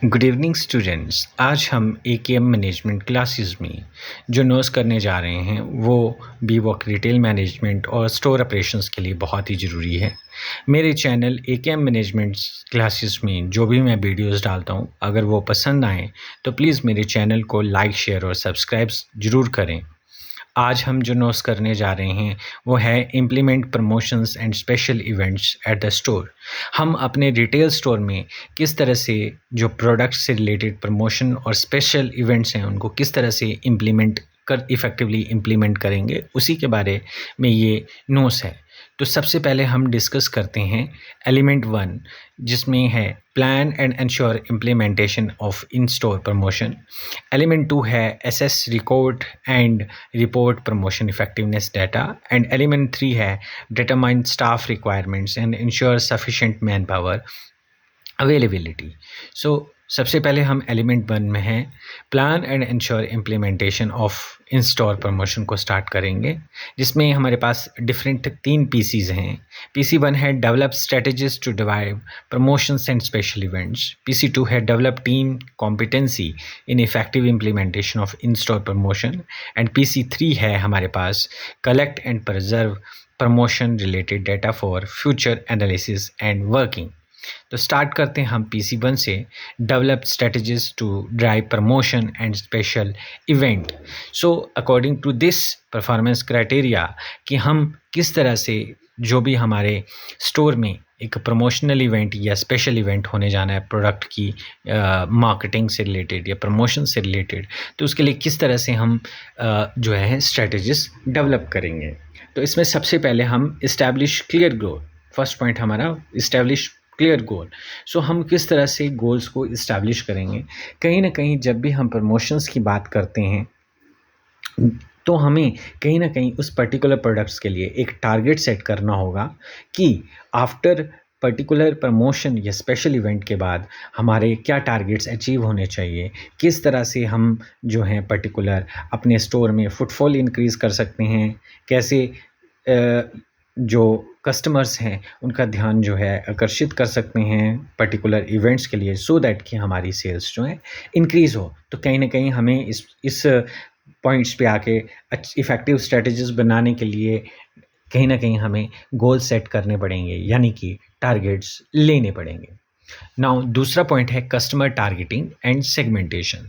Good evening students. आज हम AKM management classes में जो नोट्स करने जा रहे हैं वो बीवॉक रिटेल मैनेजमेंट और स्टोर ऑपरेशंस के लिए बहुत ही ज़रूरी है। मेरे चैनल एकेएम मैनेजमेंट क्लासेस में जो भी मैं वीडियोस डालता हूँ, अगर वो पसंद आए तो प्लीज़ मेरे चैनल को लाइक, शेयर और सब्सक्राइब ज़रूर करें। आज हम जो नोट्स करने जा रहे हैं वो है implement promotions and special events at the store. हम अपने रिटेल स्टोर में किस तरह से जो प्रोडक्ट्स से रिलेटेड प्रमोशन और स्पेशल इवेंट्स हैं उनको किस तरह से इफ़ेक्टिवली इम्प्लीमेंट करेंगे, उसी के बारे में ये नोट्स है। तो सबसे पहले हम डिस्कस करते हैं एलिमेंट 1, जिसमें है plan and ensure implementation of in store promotion. Element 2 है assess record and report promotion effectiveness data. And element 3 है determine staff requirements and ensure sufficient man power availability. So सबसे पहले हम एलिमेंट 1 में हैं plan and ensure implementation of in store promotion को start करेंगे, जिसमें हमारे पास डिफरेंट 3 पीसीज हैं। पीसी 1 है develop strategies to divide promotions and special events. PC 2 है develop team competency in effective implementation of in store promotion. And PC 3 है हमारे पास collect and preserve promotion related data for future analysis and working. तो start करते हैं हम PC1 से, develop strategies to drive promotion and special event. So according to this performance criteria कि हम किस तरह से जो भी हमारे स्टोर में एक प्रमोशनल इवेंट या स्पेशल इवेंट होने जाना है प्रोडक्ट की मार्केटिंग से रिलेटेड या प्रमोशन से रिलेटेड, तो उसके लिए किस तरह से हम जो है स्ट्रेटजीज डेवलप करेंगे। तो इसमें सबसे पहले हम establish clear goal. First point हमारा इस्टेब्लिश क्लियर गोल। सो हम किस तरह से गोल्स को इस्टेब्लिश करेंगे। कहीं ना कहीं जब भी हम प्रमोशंस की बात करते हैं तो हमें कहीं ना कहीं उस पर्टिकुलर प्रोडक्ट्स के लिए एक टारगेट सेट करना होगा कि आफ्टर पर्टिकुलर प्रमोशन या स्पेशल इवेंट के बाद हमारे क्या टारगेट्स अचीव होने चाहिए, किस तरह से हम जो हैं पर्टिकुलर अपने स्टोर में फुटफॉल इंक्रीज़ कर सकते हैं, कैसे जो कस्टमर्स हैं उनका ध्यान जो है आकर्षित कर सकते हैं पर्टिकुलर इवेंट्स के लिए, सो दैट कि हमारी सेल्स जो है इंक्रीज़ हो। तो कहीं ना कहीं हमें इस पॉइंट्स पे आके इफ़ेक्टिव स्ट्रेटजीज बनाने के लिए कहीं ना कहीं हमें गोल सेट करने पड़ेंगे, यानी कि टारगेट्स लेने पड़ेंगे। नाउ दूसरा पॉइंट है कस्टमर टारगेटिंग एंड सेगमेंटेशन।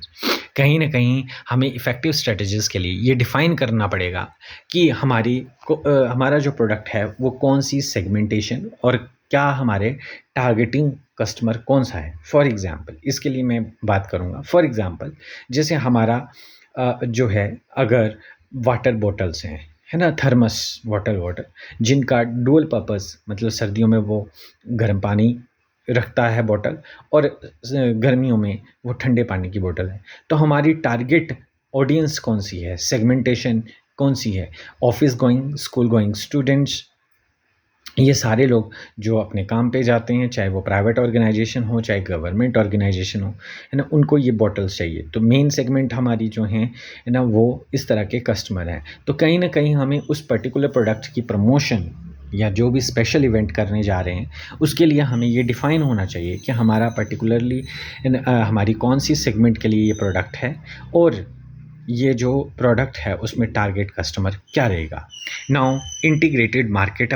कहीं ना कहीं हमें इफ़ेक्टिव स्ट्रेटजीज के लिए ये डिफ़ाइन करना पड़ेगा कि हमारा जो प्रोडक्ट है वो कौन सी सेगमेंटेशन और क्या हमारे टारगेटिंग कस्टमर कौन सा है। फॉर एग्ज़ाम्पल इसके लिए मैं बात करूँगा। फॉर एग्ज़ाम्पल जैसे हमारा जो है अगर वाटर बॉटल्स हैं, है ना, थर्मस वाटर जिनका डुअल पर्पस, मतलब सर्दियों में वो गर्म पानी रखता है बॉटल और गर्मियों में वो ठंडे पानी की बॉटल है। तो हमारी टारगेट ऑडियंस कौन सी है, सेगमेंटेशन कौन सी है। Office going, school going students, ये सारे लोग जो अपने काम पे जाते हैं, चाहे वो प्राइवेट ऑर्गेनाइजेशन हो चाहे गवर्नमेंट ऑर्गेनाइजेशन हो, है ना, उनको ये बॉटल्स चाहिए। तो मेन सेगमेंट हमारी जो हैं, है ना, वो इस तरह के कस्टमर हैं। तो कहीं ना कहीं हमें उस पर्टिकुलर प्रोडक्ट की प्रमोशन या जो भी स्पेशल इवेंट करने जा रहे हैं उसके लिए हमें ये डिफ़ाइन होना चाहिए कि हमारा पर्टिकुलरली हमारी कौन सी सेगमेंट के लिए ये प्रोडक्ट है और ये जो प्रोडक्ट है उसमें टारगेट कस्टमर क्या रहेगा। नाउ इंटीग्रेटेड मार्केट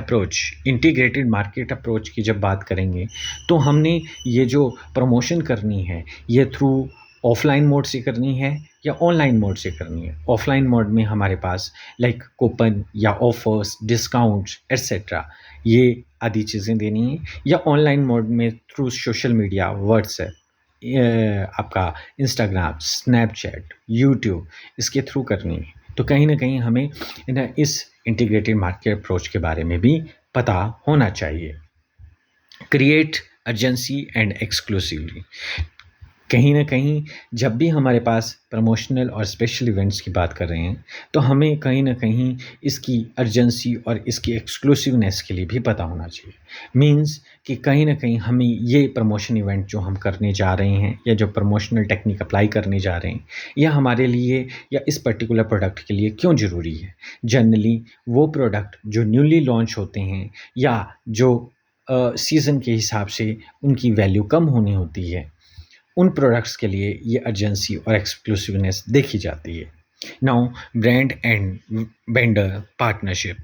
अप्रोच की जब बात करेंगे तो हमने ये जो प्रमोशन करनी है ये थ्रू ऑफलाइन मोड से करनी है या ऑनलाइन मोड से करनी है। ऑफलाइन मोड में हमारे पास लाइक कूपन या ऑफर्स, डिस्काउंट्स एट्सेट्रा, ये आदि चीज़ें देनी है, या ऑनलाइन मोड में थ्रू सोशल मीडिया, व्हाट्सएप, आपका इंस्टाग्राम, स्नैपचैट, यूट्यूब, इसके थ्रू करनी है। तो कहीं ना कहीं हमें ना इस इंटीग्रेटेड मार्केट अप्रोच के बारे में भी पता होना चाहिए। Create urgency and exclusively. कहीं न कहीं जब भी हमारे पास प्रमोशनल और स्पेशल इवेंट्स की बात कर रहे हैं तो हमें कहीं न कहीं इसकी अर्जेंसी और इसकी एक्सक्लूसिवनेस के लिए भी पता होना चाहिए। मीन्स कि कहीं न कहीं हमें ये प्रमोशन इवेंट जो हम करने जा रहे हैं या जो प्रमोशनल टेक्निक अप्लाई करने जा रहे हैं, यह हमारे लिए या इस पर्टिकुलर प्रोडक्ट के लिए क्यों ज़रूरी है। जनरली वो प्रोडक्ट जो न्यूली लॉन्च होते हैं या जो सीज़न के हिसाब से उनकी वैल्यू कम होनी होती है, उन प्रोडक्ट्स के लिए ये अर्जेंसी और एक्सक्लूसिवनेस देखी जाती है। Now brand and vendor partnership,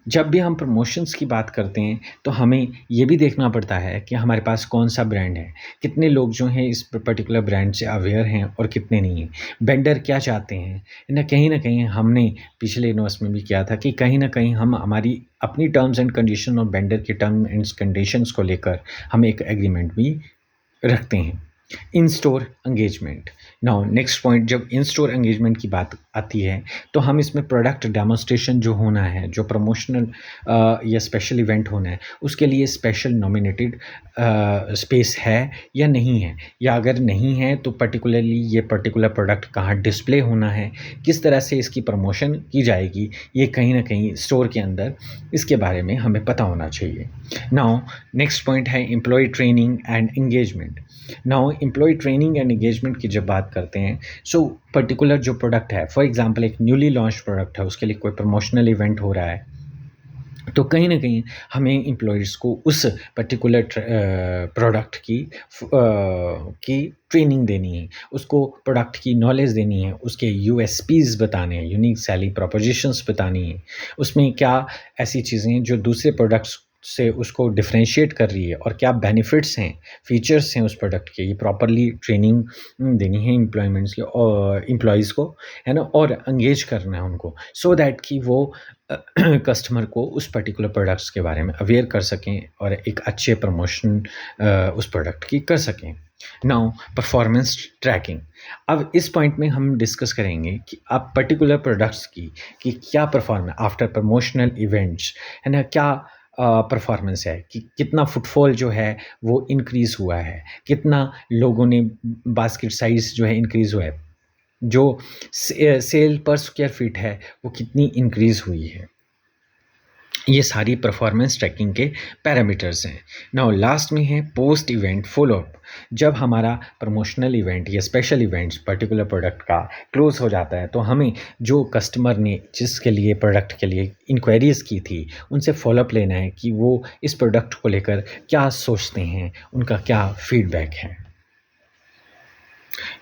जब भी हम प्रमोशंस की बात करते हैं तो हमें ये भी देखना पड़ता है कि हमारे पास कौन-सा ब्रांड है, कितने लोग जो हैं इस पर्टिकुलर ब्रांड से अवेयर हैं और कितने नहीं हैं, वेंडर क्या चाहते हैं। न कहीं हमने पिछले यूनिवर्स में भी किया था कि कहीं न कहीं हम हमारी अपनी टर्म्स एंड कंडीशन और वेंडर के टर्म्स एंड कंडीशंस को लेकर हम एक एग्रीमेंट भी रखते हैं। इन store engagement, now next point, जब इन स्टोर एंगेजमेंट की बात आती है तो हम इसमें प्रोडक्ट डेमोन्स्ट्रेशन जो होना है, जो प्रमोशनल या स्पेशल इवेंट होना है, उसके लिए स्पेशल नॉमिनेटेड स्पेस है या नहीं है, या अगर नहीं है तो पर्टिकुलरली ये पर्टिकुलर प्रोडक्ट कहाँ डिस्प्ले होना है, किस तरह से इसकी प्रमोशन की जाएगी, ये कहीं ना कहीं स्टोर के अंदर इसके बारे में हमें पता होना चाहिए। नाउ नेक्स्ट पॉइंट है employ training and engagement. Now employ training and engagement की जब बात करते हैं, सो पर्टिकुलर जो प्रोडक्ट है, फॉर एग्जांपल एक न्यूली लॉन्च प्रोडक्ट है, उसके लिए कोई प्रमोशनल इवेंट हो रहा है, तो कहीं न कहीं हमें एम्प्लॉइज़ को उस पर्टिकुलर प्रोडक्ट की ट्रेनिंग देनी है, उसको प्रोडक्ट की नॉलेज देनी है, उसके यूएसपीज़ बताने हैं, यूनिक सेलिंग प्रोपोज़िशंस बतानी है, उसमें क्या ऐसी चीज़ें हैं जो दूसरे प्रोडक्ट्स से उसको डिफरेंशिएट कर रही है और क्या बेनिफिट्स हैं, फीचर्स हैं उस प्रोडक्ट के, ये प्रॉपर्ली ट्रेनिंग देनी है एम्प्लॉयमेंट्स के और एम्प्लॉइज़ को, है ना? और एंगेज करना है उनको सो दैट कि वो कस्टमर को उस पर्टिकुलर प्रोडक्ट्स के बारे में अवेयर कर सकें और एक अच्छे प्रमोशन उस प्रोडक्ट की कर सकें। नाउ परफॉर्मेंस ट्रैकिंग, अब इस पॉइंट में हम डिस्कस करेंगे कि आप पर्टिकुलर प्रोडक्ट्स की कि क्या परफॉर्मेंस आफ्टर प्रमोशनल इवेंट्स, है ना, क्या परफॉर्मेंस है, कि कितना फुटफॉल जो है वो इंक्रीज़ हुआ है, कितना लोगों ने बास्केट साइज़ जो है इंक्रीज़ हुआ है, जो सेल पर स्क्वायर फीट है वो कितनी इंक्रीज़ हुई है। ये सारी परफॉर्मेंस ट्रैकिंग के पैरामीटर्स हैं। नाउ लास्ट में है पोस्ट इवेंट फॉलोअप, जब हमारा प्रमोशनल इवेंट या स्पेशल इवेंट्स पर्टिकुलर प्रोडक्ट का क्लोज हो जाता है तो हमें जो कस्टमर ने जिसके लिए प्रोडक्ट के लिए इंक्वायरीज़ की थी उनसे फॉलोअप लेना है कि वो इस प्रोडक्ट को लेकर क्या सोचते हैं, उनका क्या फीडबैक है।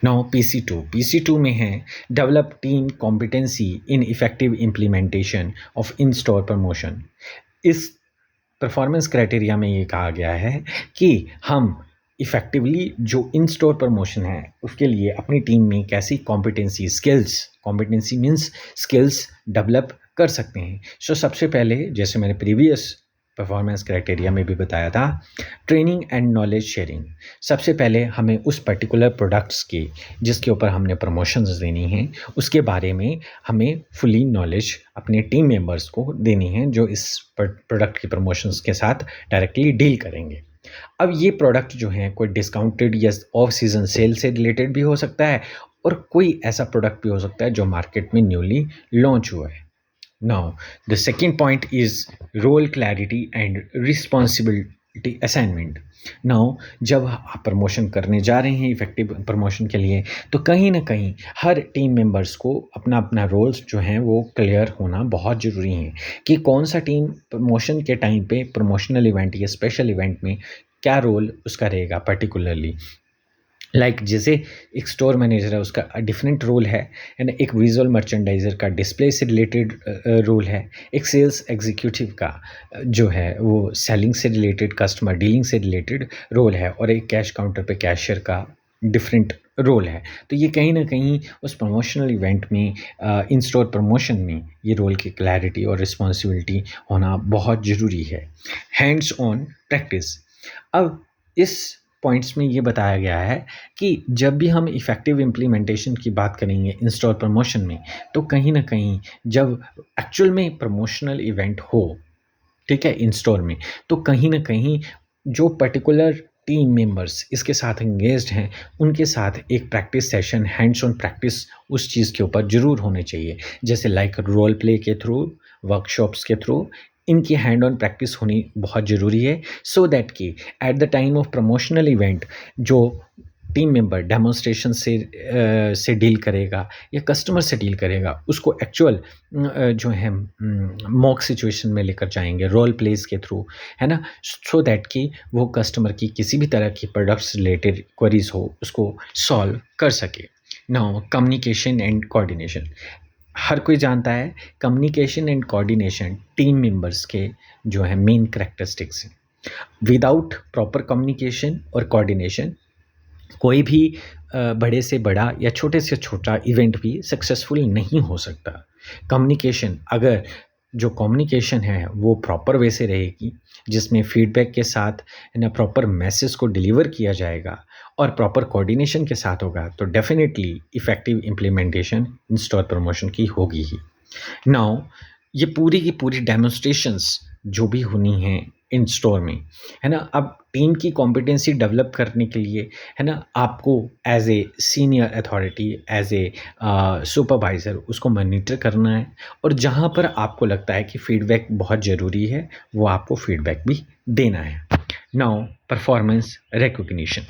नाउ पीसी टू में है develop team competency in effective implementation of in store promotion. इस परफॉर्मेंस क्राइटेरिया में ये कहा गया है कि हम इफ़ेक्टिवली जो इन स्टोर प्रमोशन है उसके लिए अपनी टीम में कैसी कॉम्पिटेंसी मीन्स स्किल्स डेवलप कर सकते हैं। सो सबसे पहले, जैसे मैंने प्रीवियस परफॉर्मेंस क्राइटेरिया में भी बताया था, ट्रेनिंग एंड नॉलेज शेयरिंग। सबसे पहले हमें उस पर्टिकुलर प्रोडक्ट्स की जिसके ऊपर हमने प्रमोशंस देनी हैं उसके बारे में हमें फुली नॉलेज अपने टीम मेंबर्स को देनी है जो इस प्रोडक्ट की प्रमोशंस के साथ डायरेक्टली डील करेंगे। अब ये प्रोडक्ट जो हैं कोई डिस्काउंटेड या ऑफ सीजन सेल से रिलेटेड भी हो सकता है और कोई ऐसा प्रोडक्ट भी हो सकता है जो मार्केट में न्यूली लॉन्च हुआ है। Now, the second point is role clarity and responsibility assignment. Now, जब आप प्रमोशन करने जा रहे हैं इफेक्टिव प्रमोशन के लिए तो कहीं ना कहीं हर टीम मेंबर्स को अपना अपना रोल्स जो हैं वो क्लियर होना बहुत ज़रूरी है कि कौन सा टीम प्रमोशन के टाइम पे प्रमोशनल इवेंट या स्पेशल इवेंट में क्या रोल उसका रहेगा पर्टिकुलरली। जैसे एक स्टोर मैनेजर है उसका डिफरेंट रोल है ना, एक विजुअल मर्चेंडाइज़र का डिस्प्ले से रिलेटेड रोल है, एक सेल्स एग्जीक्यूटिव का जो है वो सेलिंग से रिलेटेड कस्टमर डीलिंग से रिलेटेड रोल है, और एक कैश काउंटर पे कैशियर का डिफरेंट रोल है। तो ये कहीं ना कहीं उस प्रमोशनल इवेंट में इन स्टोर प्रमोशन में ये रोल की क्लैरिटी और रिस्पॉन्सिबिलिटी होना बहुत ज़रूरी है। हैंड्स ऑन प्रैक्टिस, अब इस पॉइंट्स में ये बताया गया है कि जब भी हम इफ़ेक्टिव इम्प्लीमेंटेशन की बात करेंगे इन स्टोर प्रमोशन में तो कहीं ना कहीं जब एक्चुअल में प्रमोशनल इवेंट हो, ठीक है, इन स्टोर में, तो कहीं ना कहीं जो पर्टिकुलर टीम मेंबर्स इसके साथ एंगेज्ड हैं उनके साथ एक practice session, hands on practice उस चीज़ के ऊपर ज़रूर होने चाहिए, जैसे लाइक रोल प्ले के थ्रू, वर्कशॉप्स के थ्रू इनकी हैंड ऑन प्रैक्टिस होनी बहुत ज़रूरी है सो दैट कि at the time of promotional event जो टीम मेंबर डेमोन्स्ट्रेशन से डील करेगा या कस्टमर से डील करेगा, उसको एक्चुअल जो है मॉक सिचुएशन में लेकर जाएँगे रोल प्लेज़ के थ्रू, है ना? सो दैट कि वो कस्टमर की किसी भी तरह की प्रोडक्ट्स रिलेटेड क्वेरीज़ हो, उसको सॉल्व कर सके। नाउ कम्युनिकेशन एंड कोऑर्डिनेशन, हर कोई जानता है communication and coordination team members के जो है मेन कैरेक्टरिस्टिक्स हैं। विदाउट प्रॉपर कम्युनिकेशन और कोऑर्डिनेशन कोई भी बड़े से बड़ा या छोटे से छोटा इवेंट भी सक्सेसफुल नहीं हो सकता। कम्युनिकेशन, अगर जो कम्युनिकेशन है वो प्रॉपर वे से रहेगी, जिसमें फीडबैक के साथ है ना प्रॉपर मैसेज को डिलीवर किया जाएगा और प्रॉपर कोऑर्डिनेशन के साथ होगा, तो डेफिनेटली इफ़ेक्टिव इम्प्लीमेंटेशन इन स्टोर प्रमोशन की होगी ही। नाउ ये पूरी की पूरी डेमोन्स्ट्रेशंस जो भी होनी हैं इन स्टोर में, है ना? अब टीम की कॉम्पिटेंसी डेवलप करने के लिए, है ना, आपको as a senior authority, as a supervisor उसको मॉनिटर करना है और जहाँ पर आपको लगता है कि फीडबैक बहुत ज़रूरी है, वो आपको फीडबैक भी देना है। नाउ परफॉर्मेंस रिकॉग्निशन,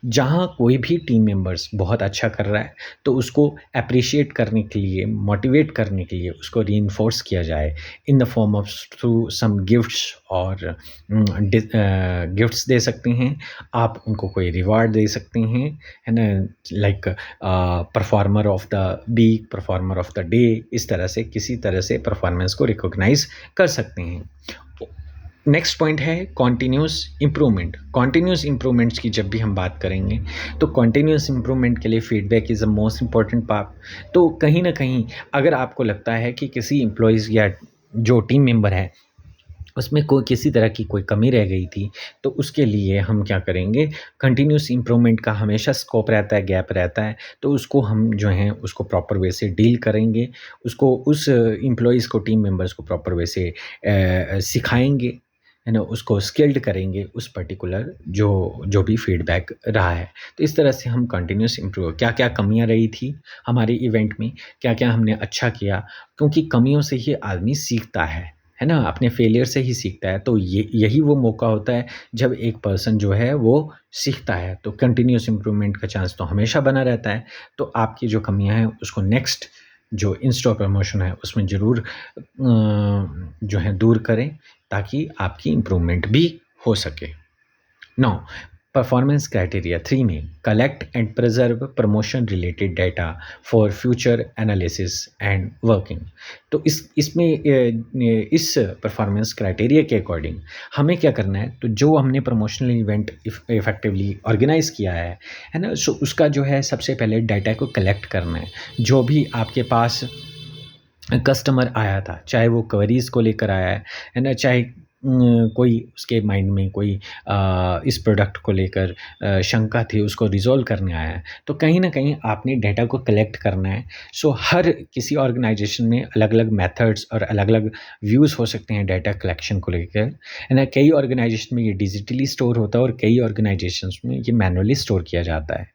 जहाँ कोई भी टीम मेंबर्स बहुत अच्छा कर रहा है तो उसको एप्रिशिएट करने के लिए, मोटिवेट करने के लिए उसको रीइंफोर्स किया जाए in the form of through some gifts और गिफ्ट्स दे सकते हैं आप उनको, कोई रिवार्ड दे सकते हैं, है ना, like performer of the week, performer of the day, इस तरह से किसी तरह से परफॉर्मेंस को रिकॉग्नाइज कर सकते हैं। नेक्स्ट पॉइंट है कॉन्टिन्यूस इम्प्रूवमेंट। कॉन्टिन्यूस इम्प्रूवमेंट्स की जब भी हम बात करेंगे तो कॉन्टिन्यूस इम्प्रूवमेंट के लिए feedback is the most important part. तो कहीं ना कहीं अगर आपको लगता है कि किसी एम्प्लॉयज़ या जो टीम मेंबर है उसमें कोई किसी तरह की कोई कमी रह गई थी, तो उसके लिए हम क्या करेंगे, कंटिन्यूस इम्प्रूवमेंट का हमेशा स्कोप रहता है, गैप रहता है, तो उसको हम जो है उसको प्रॉपर वे से डील करेंगे, उसको उस एम्प्लॉइज़ को, टीम मेंबर्स को प्रॉपर वे से सिखाएंगे, है ना, उसको स्किल्ड करेंगे उस पर्टिकुलर जो जो भी फीडबैक रहा है। तो इस तरह से हम कंटिन्यूस इम्प्रूव, क्या क्या कमियां रही थी हमारे इवेंट में, क्या क्या हमने अच्छा किया, क्योंकि कमियों से ही आदमी सीखता है ना, अपने फेलियर से ही सीखता है। तो ये यही वो मौका होता है जब एक पर्सन जो है वो सीखता है, तो कंटिन्यूस इम्प्रूवमेंट का चांस तो हमेशा बना रहता है। तो आपकी जो कमियां हैं उसको नेक्स्ट जो इन स्टोर प्रमोशन है उसमें ज़रूर जो है दूर करें, ताकि आपकी इम्प्रूवमेंट भी हो सके। नाउ परफॉर्मेंस क्राइटेरिया 3 में collect and preserve promotion related data for future analysis and working. तो इसमें इस परफॉर्मेंस क्राइटेरिया के अकॉर्डिंग हमें क्या करना है, तो जो हमने प्रमोशनल इवेंट इफेक्टिवली ऑर्गेनाइज किया है ना, सो उसका जो है सबसे पहले डाटा को कलेक्ट करना है। जो भी आपके पास कस्टमर आया था, चाहे वो क्वेरीज को लेकर आया है ना, चाहे कोई उसके माइंड में कोई इस प्रोडक्ट को लेकर शंका थी, उसको रिजॉल्व करने आया है, तो कहीं ना कहीं आपने डाटा को कलेक्ट करना है। सो हर किसी ऑर्गेनाइजेशन में अलग अलग मेथड्स और अलग अलग व्यूज़ हो सकते हैं डाटा कलेक्शन को लेकर, है ना। कई ऑर्गेनाइजेशन में ये डिजिटली स्टोर होता है और कई ऑर्गेनाइजेशन में ये मैनुअली स्टोर किया जाता है,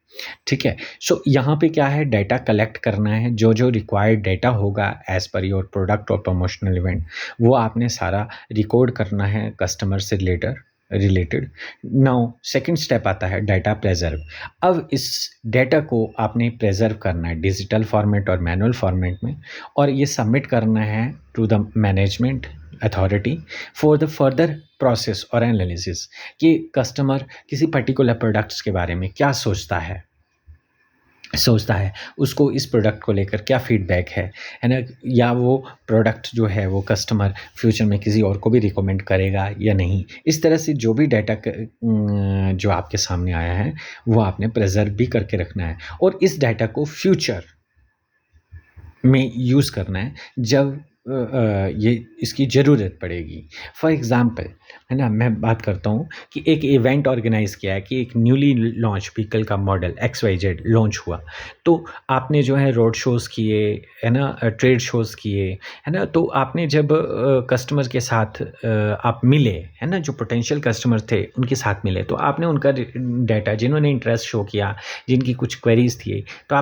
ठीक है। सो यहाँ पे क्या है, डाटा कलेक्ट करना है, जो जो रिक्वायर्ड डाटा होगा एज पर योर प्रोडक्ट और प्रमोशनल इवेंट, वो आपने सारा रिकॉर्ड करना है कस्टमर से रिलेटेड। नाउ सेकंड स्टेप आता है डाटा प्रेजर्व। अब इस डाटा को आपने प्रेजर्व करना है डिजिटल फॉर्मेट और मैनुअल फॉर्मेट में, और ये सबमिट करना है to the management authority for the further process और एनालिसिस, कि कस्टमर किसी पर्टिकुलर प्रोडक्ट्स के बारे में क्या सोचता है, उसको इस प्रोडक्ट को लेकर क्या फीडबैक है ना, या वो प्रोडक्ट जो है वो कस्टमर फ्यूचर में किसी और को भी रिकमेंड करेगा या नहीं। इस तरह से जो भी डाटा जो आपके सामने आया है वो आपने प्रिजर्व भी करके रखना है, और इस डाटा को फ्यूचर में यूज़ करना है जब ये इसकी ज़रूरत पड़ेगी। फॉर एग्ज़ाम्पल, है ना, मैं बात करता हूँ कि एक इवेंट ऑर्गेनाइज़ किया है कि एक न्यूली लॉन्च व्हीकल का मॉडल XYZ लॉन्च हुआ, तो आपने जो है रोड शोज़ किए, है ना, ट्रेड शोज़ किए, है ना। तो आपने जब कस्टमर के साथ आप मिले, है ना, जो पोटेंशियल कस्टमर थे उनके साथ मिले, तो आपने उनका डाटा, जिन्होंने इंटरेस्ट शो किया, जिनकी कुछ क्वेरीज थी, तो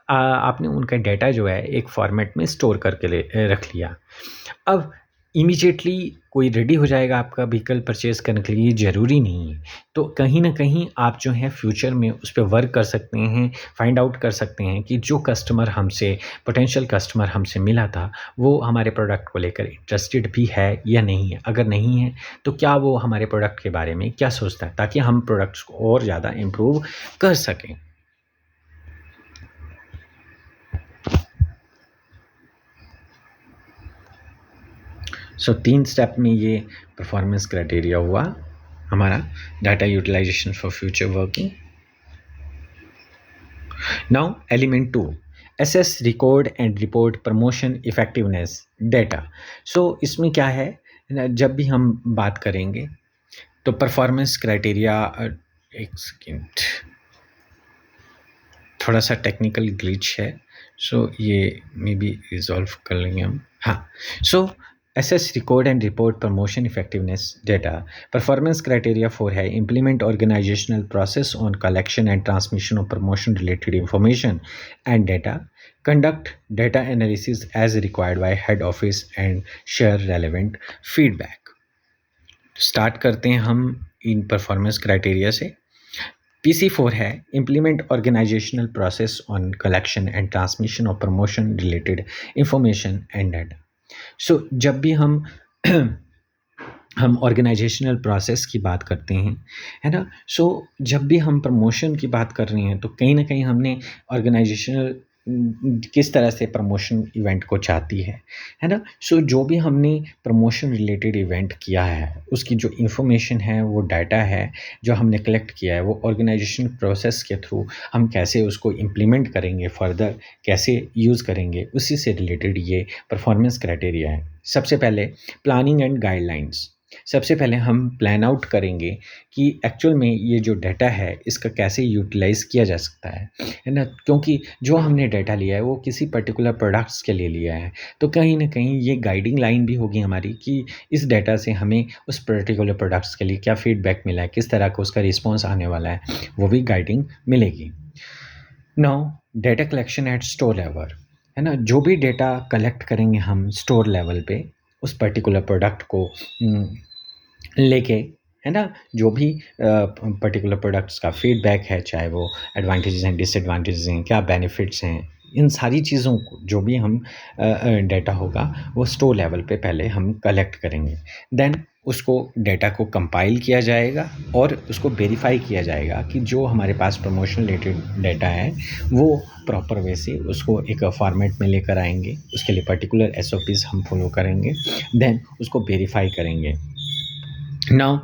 आपने उनका डाटा जो है एक फॉर्मेट में स्टोर करके रख लिया। अब इमीडिएटली कोई रेडी हो जाएगा आपका व्हीकल परचेज़ करने के लिए, ज़रूरी नहीं है। तो कहीं न कहीं आप जो है फ्यूचर में उस पे वर्क कर सकते हैं, फाइंड आउट कर सकते हैं कि जो कस्टमर हमसे पोटेंशियल कस्टमर हमसे मिला था, वो हमारे प्रोडक्ट को लेकर इंटरेस्टेड भी है या नहीं है। अगर नहीं है, तो क्या वो हमारे प्रोडक्ट के बारे में क्या सोचता है, ताकि हम प्रोडक्ट्स को और ज़्यादा इम्प्रूव कर सकें। सो 3 स्टेप में ये परफॉर्मेंस क्राइटेरिया हुआ हमारा data utilization for future working. Now element 2, assess record and report promotion effectiveness data. So इसमें क्या है जब भी हम बात करेंगे तो परफॉर्मेंस क्राइटेरिया, एक सेकेंड, थोड़ा सा टेक्निकल ग्लिच है, सो ये मे बी रिजॉल्व कर लेंगे हम। हाँ, सो assess record and report promotion effectiveness data. Performance criteria 4 है implement organizational process on collection and transmission of promotion related information and data. Conduct data analysis as required by head office and share relevant feedback. Start करते हैं हम इन performance criteria से। PC4 है implement organizational process on collection and transmission of promotion related information and data. सो जब भी हम organisational process की बात करते हैं, है ना? सो जब भी हम प्रमोशन की बात कर रहे हैं तो कहीं न कहीं हमने ऑर्गेनाइजेशनल किस तरह से प्रमोशन इवेंट को चाहती है ना? सो जो भी हमने प्रमोशन रिलेटेड इवेंट किया है, उसकी जो इन्फॉर्मेशन है, वो डाटा है, जो हमने कलेक्ट किया है, वो ऑर्गेनाइजेशन प्रोसेस के थ्रू हम कैसे उसको इम्प्लीमेंट करेंगे, फर्दर कैसे यूज़ करेंगे, उसी से रिलेटेड ये परफॉर्मेंस क्राइटेरिया है। सबसे पहले प्लानिंग एंड गाइडलाइंस। सबसे पहले हम प्लान आउट करेंगे कि एक्चुअल में ये जो डाटा है इसका कैसे यूटिलाइज़ किया जा सकता है ना? क्योंकि जो हमने डाटा लिया है वो किसी पर्टिकुलर प्रोडक्ट्स के लिए लिया है, तो कहीं न कहीं ये गाइडिंग लाइन भी होगी हमारी कि इस डाटा से हमें उस पर्टिकुलर प्रोडक्ट्स के लिए क्या फीडबैक मिला है, किस तरह का उसका रिस्पॉन्स आने वाला है, वो भी गाइडिंग मिलेगी। Now data collection at store level, है ना? जो भी डाटा कलेक्ट करेंगे हम स्टोर लेवल पे उस पर्टिकुलर प्रोडक्ट को लेके, है ना? जो भी पर्टिकुलर प्रोडक्ट्स का फीडबैक है, चाहे वो एडवांटेजेस हैं, डिसएडवांटेजेस हैं, क्या बेनिफिट्स हैं, इन सारी चीज़ों को जो भी हम डाटा होगा वो स्टोर लेवल पे पहले हम कलेक्ट करेंगे। देन उसको डाटा को कंपाइल किया जाएगा और उसको वेरीफाई किया जाएगा कि जो हमारे पास प्रमोशन रिलेटेड डाटा है वो प्रॉपर वे से उसको एक फॉर्मेट में लेकर आएंगे। उसके लिए पर्टिकुलर SOPs हम फॉलो करेंगे, देन उसको वेरीफाई करेंगे। नाउ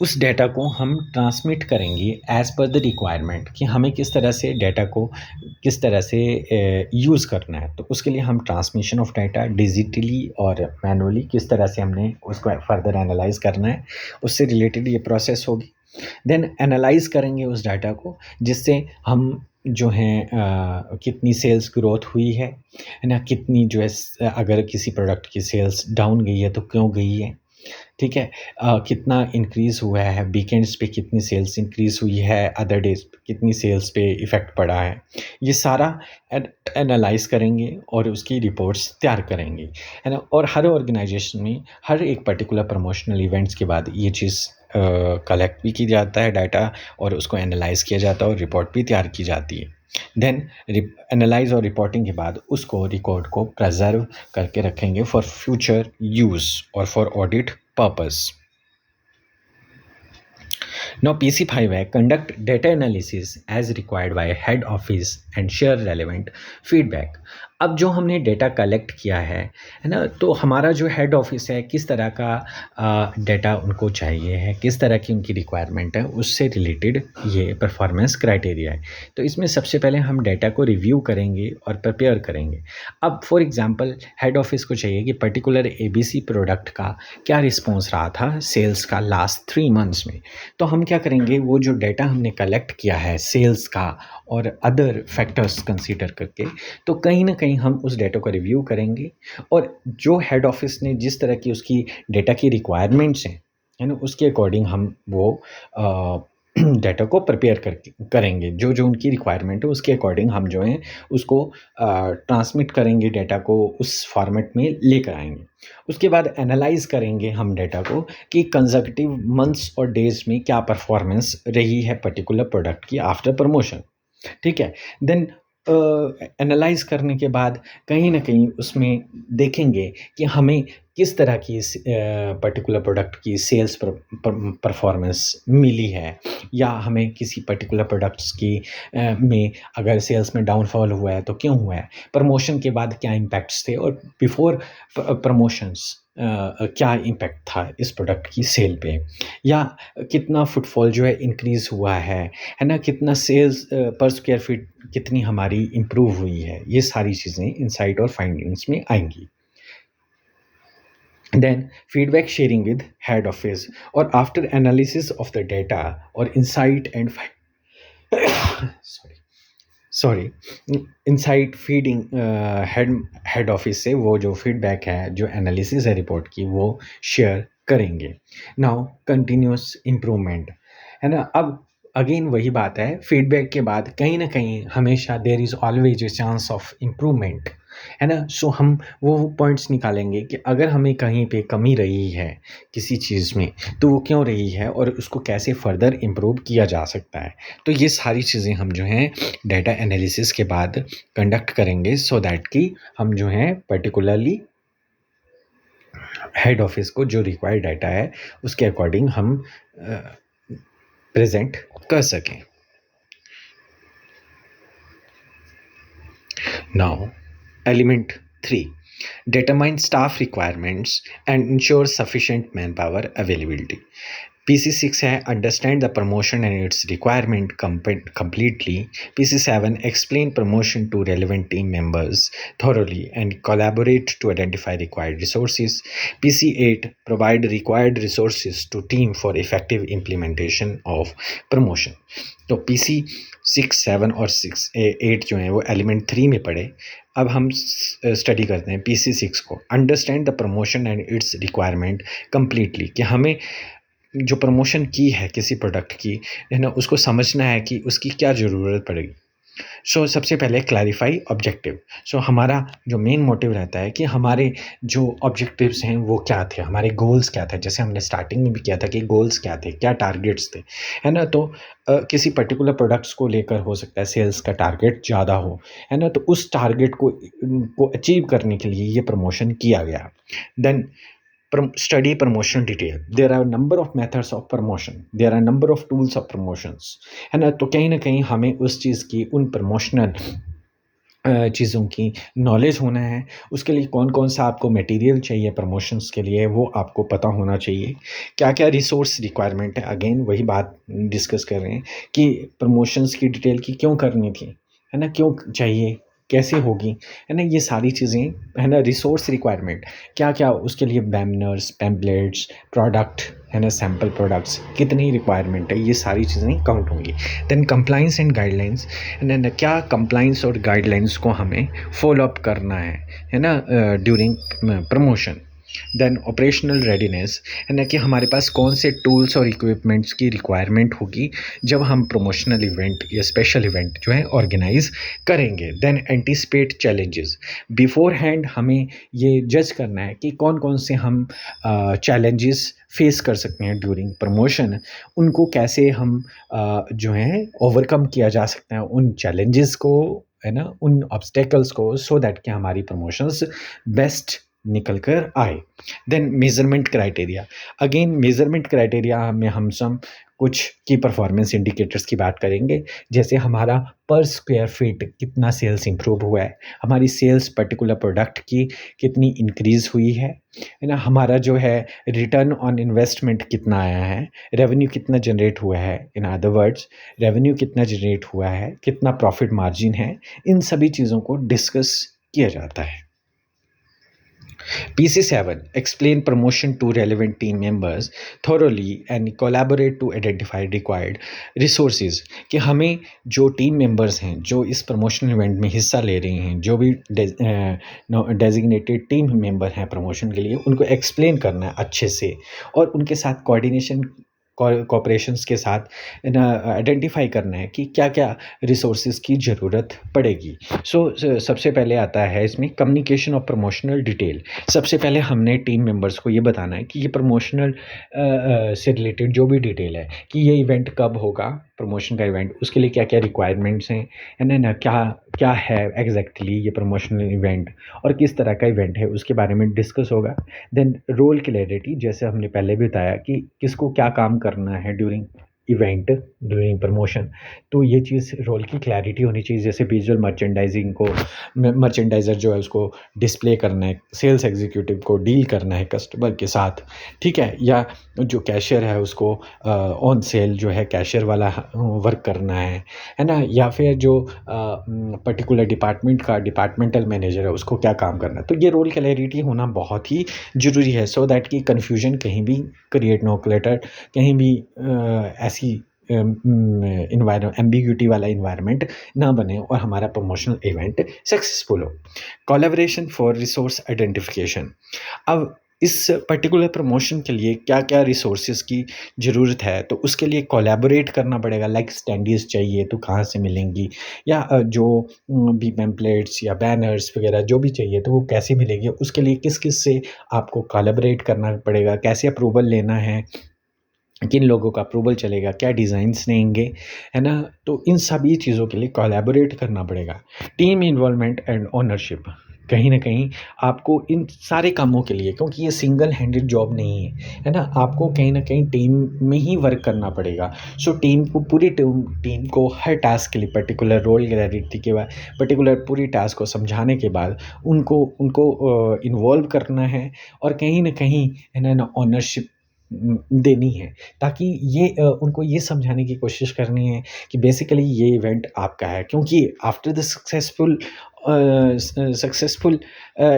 उस डेटा को हम ट्रांसमिट करेंगे एज़ पर द रिक्वायरमेंट कि हमें किस तरह से डेटा को किस तरह से यूज़ करना है। तो उसके लिए हम ट्रांसमिशन ऑफ डाटा डिजिटली और मैनुअली किस तरह से हमने उसको फर्दर एनालाइज करना है, उससे रिलेटेड ये प्रोसेस होगी। देन एनालाइज करेंगे उस डाटा को, जिससे हम जो हैं कितनी सेल्स ग्रोथ हुई है ना? कितनी जो है अगर किसी प्रोडक्ट की सेल्स डाउन गई है तो क्यों गई है, ठीक है? कितना इंक्रीज़ हुआ है, वीकेंड्स पे कितनी सेल्स इंक्रीज़ हुई है, अदर डेज़ पे कितनी सेल्स पे इफ़ेक्ट पड़ा है। ये सारा एनालाइज़ करेंगे और उसकी रिपोर्ट्स तैयार करेंगे, है ना? और हर ऑर्गेनाइजेशन में हर एक पर्टिकुलर प्रमोशनल इवेंट्स के बाद ये चीज़ कलेक्ट भी की जाता है डाटा और उसको एनालाइज़ किया जाता है और रिपोर्ट भी तैयार की जाती है। देन एनालाइज़ और रिपोर्टिंग के बाद उसको रिकॉर्ड को प्रिजर्व करके रखेंगे फॉर फ्यूचर यूज़ और for audit purpose. Now PC5 है conduct data analysis as required by head office and share relevant feedback। अब जो हमने डेटा कलेक्ट किया है ना? तो हमारा जो हेड ऑफिस है किस तरह का डेटा उनको चाहिए है, किस तरह की उनकी रिक्वायरमेंट है, उससे रिलेटेड ये परफॉर्मेंस क्राइटेरिया है। तो इसमें सबसे पहले हम डेटा को रिव्यू करेंगे और प्रिपेयर करेंगे। अब फॉर एग्जांपल हेड ऑफिस को चाहिए कि पर्टिकुलर ABC प्रोडक्ट का क्या रिस्पॉन्स रहा था सेल्स का लास्ट 3 मंथ्स में। तो हम क्या करेंगे, वो जो डेटा हमने कलेक्ट किया है सेल्स का और अदर फैक्टर्स कंसीडर करके, तो कहीं ना कहीं हम उस डेटा को रिव्यू करेंगे और जो हेड ऑफिस ने जिस तरह की उसकी डेटा की रिक्वायरमेंट्स हैं, है ना, उसके अकॉर्डिंग हम वो डाटा को प्रिपेयर करेंगे, जो जो उनकी रिक्वायरमेंट है उसके अकॉर्डिंग हम जो है उसको ट्रांसमिट करेंगे, डाटा को उस फॉर्मेट में लेकर आएंगे। उसके बाद एनालाइज करेंगे हम डाटा को कि कंसेक्यूटिव मंथ्स और डेज में क्या परफॉर्मेंस रही है पर्टिकुलर प्रोडक्ट की आफ्टर प्रमोशन। ठीक है। देन एनालाइज करने के बाद कहीं ना कहीं उसमें देखेंगे कि हमें किस तरह की पर्टिकुलर प्रोडक्ट की सेल्स परफॉर्मेंस मिली है, या हमें किसी पर्टिकुलर प्रोडक्ट्स की में अगर सेल्स में डाउनफॉल हुआ है तो क्यों हुआ है, प्रमोशन के बाद क्या इम्पैक्ट्स थे, और बिफोर प्रमोशंस क्या इम्पैक्ट था इस प्रोडक्ट की सेल पे, या कितना फुटफॉल जो है इंक्रीज हुआ है ना, कितना सेल्स पर स्क्वायर फीट कितनी हमारी इम्प्रूव हुई है। ये सारी चीज़ें इनसाइट और फाइंडिंग्स में आएंगी। Then feedback sharing with head office, और after analysis of the data और insight and sorry insight feeding head office से वो जो फीडबैक है, जो एनालिसिस है रिपोर्ट की, वो शेयर करेंगे। नाउ कंटिन्यूस इम्प्रूवमेंट है ना। अब अगेन वही बात है, फीडबैक के बाद कहीं ना कहीं हमेशा there is always a chance of improvement, है ना। सो हम वो पॉइंट्स निकालेंगे कि अगर हमें कहीं पे कमी रही है किसी चीज़ में, तो वो क्यों रही है और उसको कैसे फर्दर इम्प्रूव किया जा सकता है। तो ये सारी चीज़ें हम जो हैं डाटा एनालिसिस के बाद कंडक्ट करेंगे, सो दैट कि हम जो हैं पर्टिकुलरली हेड ऑफिस को जो रिक्वायर्ड डाटा है उसके अकॉर्डिंग हम प्रेजेंट कर सकें। Now element 3, determine staff requirements and ensure sufficient manpower availability. PC6 है understand the promotion and its requirement completely. PC7 explain promotion to relevant team members thoroughly and collaborate to identify required resources. PC8 provide required resources to team for effective implementation of promotion. तो PC6, 7 और 8 जो हैं वो element 3 में पढ़े। अब हम study करते हैं PC6 को, understand the promotion and it's requirement completely, कि हमें जो प्रमोशन की है किसी प्रोडक्ट की, है ना, उसको समझना है कि उसकी क्या ज़रूरत पड़ेगी। सो सबसे पहले क्लैरिफाई ऑब्जेक्टिव। सो हमारा जो मेन मोटिव रहता है कि हमारे जो ऑब्जेक्टिव्स हैं वो क्या थे, हमारे गोल्स क्या थे। जैसे हमने स्टार्टिंग में भी किया था कि गोल्स क्या थे, क्या टारगेट्स थे, है ना। तो किसी पर्टिकुलर प्रोडक्ट्स को लेकर हो सकता है सेल्स का टारगेट ज़्यादा हो, है ना, तो उस टारगेट को अचीव करने के लिए ये प्रमोशन किया गया। Then study promotion detail. There are number of methods of promotion, there are number of tools of promotions, है ना। तो कहीं ना कहीं हमें उस चीज़ की, उन प्रमोशनल चीज़ों की नॉलेज होना है। उसके लिए कौन कौन सा आपको मटेरियल चाहिए प्रमोशंस के लिए, वो आपको पता होना चाहिए। क्या क्या रिसोर्स रिक्वायरमेंट है, अगेन वही बात डिस्कस कर रहे हैं कि प्रमोशंस की डिटेल की क्यों करनी थी, है ना, क्यों चाहिए, कैसे होगी, है ना, ये सारी चीज़ें, है ना। रिसोर्स रिक्वायरमेंट क्या क्या, उसके लिए बैनर्स, पैम्पलेट्स, प्रोडक्ट, है ना, सैम्पल प्रोडक्ट्स, कितनी रिक्वायरमेंट है, ये सारी चीज़ें काउंट होंगी। देन कंप्लाइंस एंड गाइडलाइंस, है ना, क्या कंप्लाइंस और गाइडलाइंस को हमें फॉलो अप करना है ना, during promotion. Then operational readiness, है ना, कि हमारे पास कौन से टूल्स और इक्विपमेंट्स की रिक्वायरमेंट होगी जब हम प्रमोशनल इवेंट या स्पेशल इवेंट जो है ऑर्गेनाइज करेंगे। Then anticipate challenges, beforehand हमें ये जज करना है कि कौन कौन से हम चैलेंजेस फेस कर सकते हैं ड्यूरिंग प्रमोशन, उनको कैसे हम जो है ओवरकम किया जा सकता है उन चैलेंजेस को, है ना, उन ऑब्स्टेकल्स को, सो दैट कि हमारी प्रमोशंस बेस्ट निकल कर आए। Then measurement criteria, again measurement criteria में हम सब कुछ की परफॉर्मेंस इंडिकेटर्स की बात करेंगे, जैसे हमारा पर स्क्वायर फीट कितना सेल्स इंप्रूव हुआ है, हमारी सेल्स पर्टिकुलर प्रोडक्ट की कितनी इंक्रीज हुई है ना, हमारा जो है रिटर्न ऑन इन्वेस्टमेंट कितना आया है, रेवेन्यू कितना जनरेट हुआ है, इन अदर वर्ड्स रेवेन्यू कितना जनरेट हुआ है, कितना प्रॉफिट मार्जिन है, इन सभी चीज़ों को डिस्कस किया जाता है। PC7 explain promotion to relevant team members thoroughly and collaborate to identify required resources, कि हमें जो टीम मेंबर्स हैं जो इस प्रमोशनल इवेंट में हिस्सा ले रहे हैं, जो भी डेजिग्नेटेड टीम मेंबर हैं प्रमोशन के लिए, उनको एक्सप्लेन करना है अच्छे से और उनके साथ कोऑर्डिनेशन कॉर्पोरेशंस के साथ ना आइडेंटिफाई करना है कि क्या-क्या रिसोर्सेज़ की ज़रूरत पड़ेगी। सबसे पहले आता है इसमें कम्युनिकेशन और प्रमोशनल डिटेल। सबसे पहले हमने टीम मेंबर्स को ये बताना है कि ये प्रमोशनल से रिलेटेड जो भी डिटेल है कि ये इवेंट कब होगा, प्रमोशन का इवेंट, उसके लिए क्या-क्या रिक्वायरमेंट्स हैं, एंड देन क्या क्या है एग्जैक्टली ये प्रमोशनल इवेंट और किस तरह का इवेंट है, उसके बारे में डिस्कस होगा। देन रोल क्लैरिटी, जैसे हमने पहले भी बताया कि किसको क्या काम करना है ड्यूरिंग इवेंट, ड्यूरिंग प्रमोशन, तो ये चीज़ रोल की क्लैरिटी होनी चाहिए। जैसे विजुअल मर्चेंडाइजिंग को, मर्चेंडाइज़र जो है उसको डिस्प्ले करना है, सेल्स एग्जीक्यूटिव को डील करना है कस्टमर के साथ, ठीक है, या जो कैशियर है उसको ऑन सेल जो है कैशियर वाला वर्क करना है ना, या फिर जो पर्टिकुलर डिपार्टमेंट का डिपार्टमेंटल मैनेजर है उसको क्या काम करना है। तो ये रोल क्लैरिटी होना बहुत ही ज़रूरी है, सो दैट कि कन्फ्यूजन कहीं भी क्रिएट ना हो, क्लटर कहीं भी ऐसी एम्बिग्यूटी वाला इन्वायरमेंट ना बने और हमारा प्रमोशनल इवेंट सक्सेसफुल हो। Collaboration for resource identification. अब इस पर्टिकुलर प्रमोशन के लिए क्या क्या रिसोर्सेज की ज़रूरत है, तो उसके लिए कोलैबोरेट करना पड़ेगा। लाइक स्टैंडीज़ चाहिए तो कहाँ से मिलेंगी, या जो भी पैम्पलेट्स या बैनर्स वगैरह जो भी चाहिए तो वो कैसे मिलेगी, उसके लिए किस किस से आपको कोलैबोरेट करना पड़ेगा, कैसे अप्रूवल लेना है, किन लोगों का अप्रूवल चलेगा, क्या डिज़ाइंस रहेंगे, है ना। तो इन सभी चीज़ों के लिए कोलैबोरेट करना पड़ेगा। टीम इन्वॉल्वमेंट एंड ओनरशिप, कहीं न कहीं आपको इन सारे कामों के लिए, क्योंकि ये सिंगल हैंडेड जॉब नहीं है ना, आपको कहीं न कहीं टीम में ही वर्क करना पड़ेगा। सो टीम को, पूरी टीम को हर टास्क के लिए पर्टिकुलर रोल क्लैरिटी के बाद, पर्टिकुलर पूरी टास्क को समझाने के बाद उनको इन्वॉल्व करना है और कहीं न कहीं है ना ओनरशिप देनी है, ताकि ये उनको ये समझाने की कोशिश करनी है कि बेसिकली ये इवेंट आपका है, क्योंकि आफ्टर द सक्सेसफुल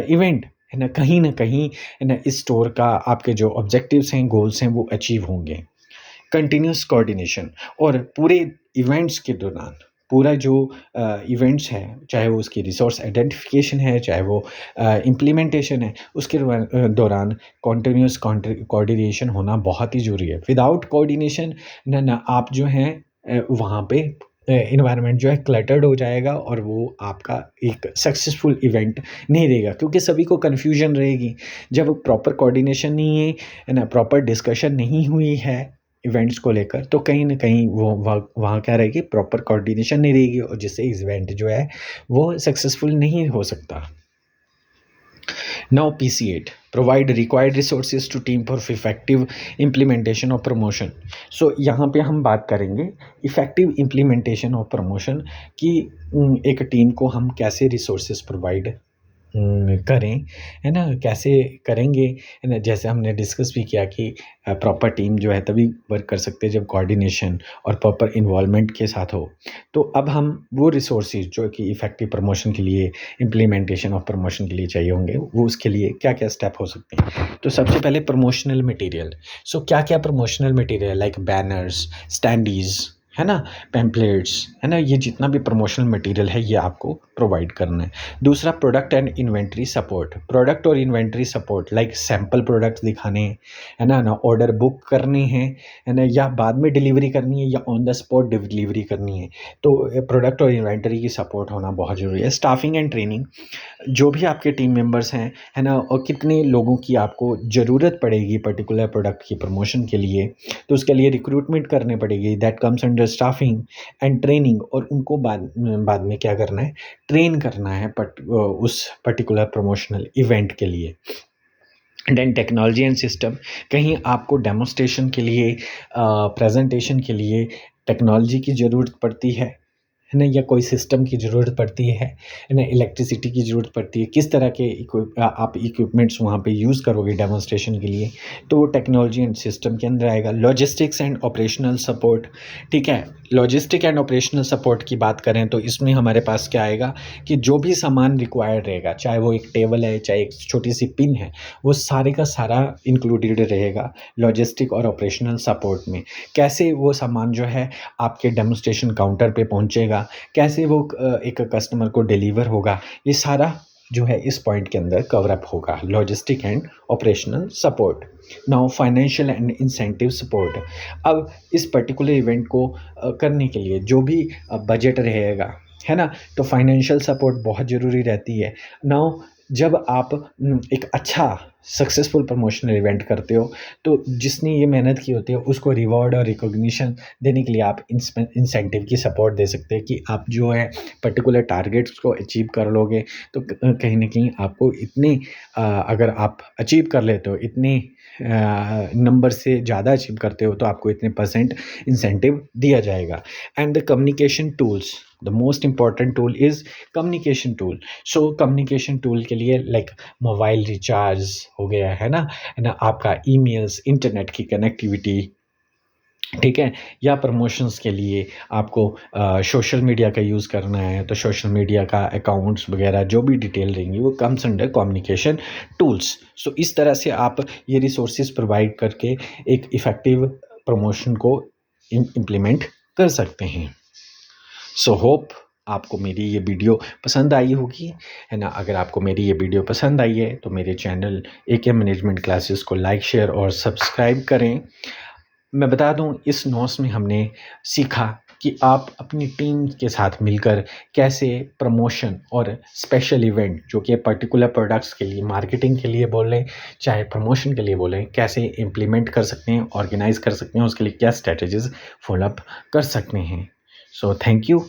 इवेंट है ना, कहीं न कहीं है ना इस स्टोर का आपके जो ऑब्जेक्टिव्स हैं, गोल्स हैं, वो अचीव होंगे। कंटिन्यूस कोऑर्डिनेशन, और पूरे इवेंट्स के दौरान पूरा जो इवेंट्स है, चाहे वो उसकी रिसोर्स आइडेंटिफिकेशन है, चाहे वो इम्प्लीमेंटेशन है, उसके दौरान कॉन्टिन्यूस कोऑर्डिनेशन होना बहुत ही ज़रूरी है। विदाउट कोऑर्डिनेशन ना आप जो हैं वहाँ पे एनवायरनमेंट जो है क्लटर्ड हो जाएगा और वो आपका एक सक्सेसफुल इवेंट नहीं रहेगा, क्योंकि सभी को कन्फ्यूजन रहेगी। जब प्रॉपर कोऑर्डिनेशन नहीं है ना, प्रॉपर डिस्कशन नहीं हुई है इवेंट्स को लेकर, तो कहीं न कहीं वो वहाँ क्या रहेगी, प्रॉपर कोऑर्डिनेशन नहीं रहेगी और जिससे इवेंट जो है वो सक्सेसफुल नहीं हो सकता। Now PC8 provide required resources to team for effective implementation of promotion. So यहाँ पे हम बात करेंगे effective implementation of promotion कि एक टीम को हम कैसे resources provide करें, है ना, कैसे करेंगे, है ना। जैसे हमने डिस्कस भी किया कि प्रॉपर टीम जो है तभी वर्क कर सकते हैं जब कोऑर्डिनेशन और प्रॉपर इन्वॉल्वमेंट के साथ हो। तो अब हम वो रिसोर्सेज जो कि इफ़ेक्टिव प्रमोशन के लिए, इम्प्लीमेंटेशन ऑफ प्रमोशन के लिए चाहिए होंगे, वो उसके लिए क्या-क्या स्टेप हो सकते हैं। तो सबसे पहले प्रमोशनल मटेरियल। सो क्या-क्या promotional material, like banners, standees, है ना, पैम्पलेट्स, है ना, ये जितना भी प्रमोशनल मटेरियल है ये आपको प्रोवाइड करना है। दूसरा, product and inventory support. Product और inventory support, like sample products दिखाने हैं, है ना, ऑर्डर बुक करने हैं, है ना, या बाद में डिलीवरी करनी है या ऑन द स्पॉट डिलीवरी करनी है। तो प्रोडक्ट और इन्वेंट्री की सपोर्ट होना बहुत ज़रूरी है। स्टाफिंग एंड ट्रेनिंग, जो भी आपके टीम मेंबर्स हैं, है ना, और कितने लोगों की आपको ज़रूरत पड़ेगी पर्टिकुलर प्रोडक्ट की प्रमोशन के लिए, तो उसके लिए रिक्रूटमेंट करनी पड़ेगी। That comes under staffing and training, और उनको बाद में क्या करना है, ट्रेन करना है उस पर्टिकुलर प्रमोशनल इवेंट के लिए। देन टेक्नोलॉजी एंड सिस्टम, कहीं आपको डेमोस्ट्रेशन के लिए, प्रेजेंटेशन के लिए टेक्नोलॉजी की ज़रूरत पड़ती है ना, या कोई सिस्टम की ज़रूरत पड़ती है ना, इलेक्ट्रिसिटी की ज़रूरत पड़ती है, किस तरह के आप इक्विपमेंट्स वहाँ पे यूज़ करोगे डेमोन्स्ट्रेशन के लिए, तो वो टेक्नोलॉजी एंड सिस्टम के अंदर आएगा। लॉजिस्टिक्स एंड ऑपरेशनल सपोर्ट, ठीक है, लॉजिस्टिक एंड ऑपरेशनल सपोर्ट की बात करें तो इसमें हमारे पास क्या आएगा कि जो भी सामान रिक्वायर्ड रहेगा, चाहे वो एक टेबल है, चाहे एक छोटी सी पिन है, वो सारे का सारा इंक्लूडेड रहेगा लॉजिस्टिक और ऑपरेशनल सपोर्ट में। कैसे वो सामान जो है आपके डेमोन्स्ट्रेशन काउंटर पे पहुँचेगा, कैसे वो एक कस्टमर को डिलीवर होगा, ये सारा जो है इस पॉइंट के अंदर कवर अप होगा, logistic and operational support. Now financial and incentive support. अब इस पर्टिकुलर इवेंट को करने के लिए जो भी बजट रहेगा, है ना, तो फाइनेंशियल सपोर्ट बहुत ज़रूरी रहती है। नाउ जब आप एक अच्छा सक्सेसफुल प्रमोशनल इवेंट करते हो, तो जिसने ये मेहनत की होती है उसको रिवॉर्ड और रिकॉग्निशन देने के लिए आप इंसेंटिव की सपोर्ट दे सकते हैं कि आप जो है पर्टिकुलर टारगेट्स को अचीव कर लोगे, तो कहीं ना कहीं आपको इतने अगर आप अचीव कर लेते हो, इतने नंबर से ज़्यादा अचीव करते हो, तो आपको इतने परसेंट इंसेंटिव दिया जाएगा। And the communication tools, the most important tool is communication tool. So communication tool के लिए लाइक मोबाइल रिचार्ज हो गया, है ना, आपका ईमेल्स, इंटरनेट की कनेक्टिविटी, ठीक है, या प्रमोशंस के लिए आपको सोशल मीडिया का यूज़ करना है, तो सोशल मीडिया का अकाउंट्स वगैरह जो भी डिटेल रहेंगी वो कम्स अंडर कम्युनिकेशन टूल्स। सो इस तरह से आप ये रिसोर्सेज प्रोवाइड करके एक इफ़ेक्टिव प्रमोशन को इम्प्लीमेंट कर सकते हैं। सो होप आपको मेरी ये वीडियो पसंद आई होगी, है ना। अगर आपको मेरी ये वीडियो पसंद आई है तो मेरे चैनल एके मैनेजमेंट क्लासेस को लाइक, शेयर और सब्सक्राइब करें। मैं बता दूं, इस नोट्स में हमने सीखा कि आप अपनी टीम के साथ मिलकर कैसे प्रमोशन और स्पेशल इवेंट, जो कि पर्टिकुलर प्रोडक्ट्स के लिए, मार्केटिंग के लिए बोलें चाहे प्रमोशन के लिए बोलें, कैसे इम्प्लीमेंट कर सकते हैं, ऑर्गेनाइज कर सकते हैं, उसके लिए क्या स्ट्रेटजीज फॉलोअप कर सकते हैं। So thank you.